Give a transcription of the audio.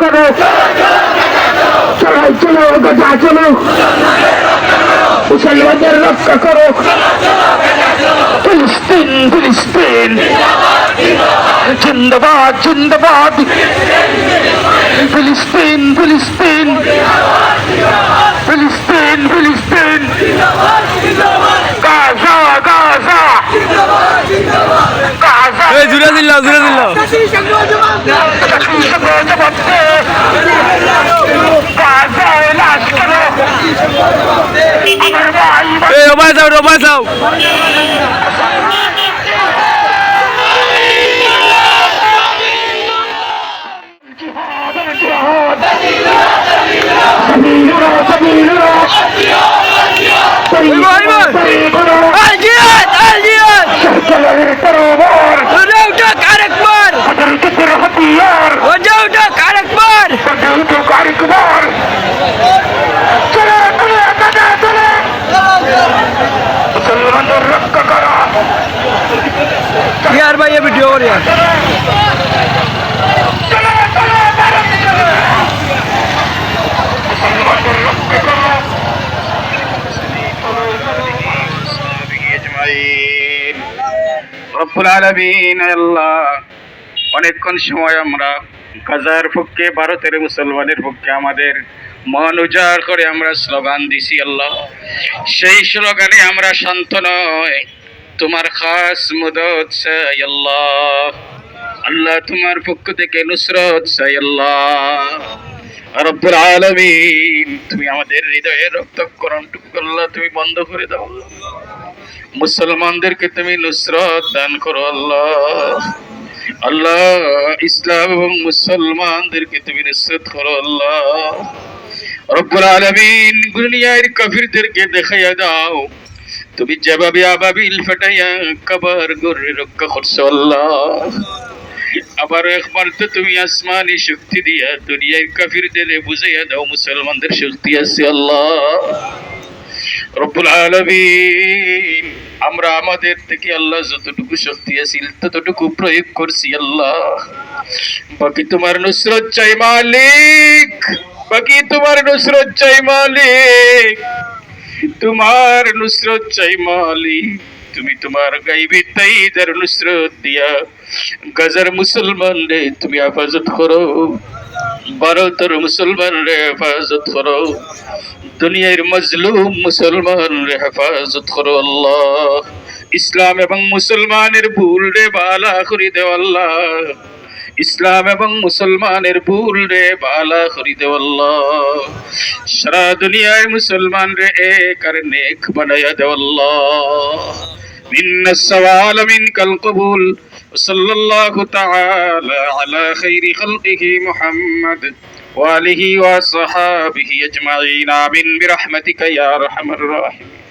করো, চলাই চলো গজা চলো, মুসলমানদের রক্ষা করো। ফিলিস্তিন ফিলিস্তিন জিন্দাবাদ জিন্দাবাদ, ফিলিস্তিন ফিলিস্তিন ফিলিস্তিন ফিলিস্তিন, গাজা গাজা গাজা, জুড়ে দিল জুড়ে দিল। গাজায় লাশ করো, আমার ভাই রোবাই যাও রোবাই যাও। রক্ষা করা यार भाई ये वीडियो हो रही है। রব্বুল আলামিন আল্লাহ, অনেকক্ষণ সময় আমরা গাজার পক্ষে, ভারতের মুসলমানের পক্ষে আমাদের মন উজাড় করে আমরা স্লোগান দিছি আল্লাহ। সেই স্লোগানে আমরা শান্ত নয়, তোমার খাস মদত চাই আল্লাহ। আল্লাহ তোমার পক্ষ থেকে নুসরত চাই আল্লাহ। রব্বুল আলামিন, তুমি আমাদের হৃদয়ের রক্তক্ষরণটুকু আল্লাহ তুমি বন্ধ করে দাও। মুসলমানদেরকে তুমি নুসরত দান করো আল্লাহ। আল্লাহ ইসলাম এবং মুসলমানদেরকে তুমি নুসরত করো আল্লাহ। রব্বুল আলামিন, দুনিয়ার কাফিরদেরকে দেখাইয়া দাও তুমি যেভাবে আবাবিল ফাটাইয়া কাবার গরে রক্ষা করছো আল্লাহ। আবার একবার তো তুমি আসমানি শক্তি দিয়া দুনিয়ার কাফিরদের বুঝাইয়া দাও মুসলমানদের শক্তি আছে আল্লাহ। রব্বুল আলামিন, আমরা আমাদের থেকে আল্লাহ যতটুকু শক্তি আছে ততটুকু প্রয়োগ করছি আল্লাহ। বাকি তোমার নুসরত চাই মালিক, বাকি তোমার নুসরত চাই মালিক, তোমার নুসরত চাই মালিক। তুমি তোমার গাইবি তাইদের নুসরত দিয়া গাজার মুসলমান রে তুমি হেফাজত করো, ভারতের মুসলমান রে হেফাজত করো, দুনিয়ার মজলুম মুসলমান রে হেফাজত করো আল্লাহ। ইসলাম এবং মুসলমানের ভুল রে বালা করে দেও আল্লাহ। ইসলাম এবং মুসলমানের ভুল রে বালা করে দেও আল্লাহ। সারা দুনিয়ায় মুসলমান রে এক আর নেক বানায়া দেও আল্লাহ। মিন্না সওয়াল মিনকাল কবুল। সাল্লাল্লাহু তাআলা আলা খাইরি খালকিহি মুহাম্মদ ওয়া আলিহি ওয়া সাহাবিহি আজমাইন। আমিন বিরহমাতিকা ইয়া আরহামার রাহিমিন।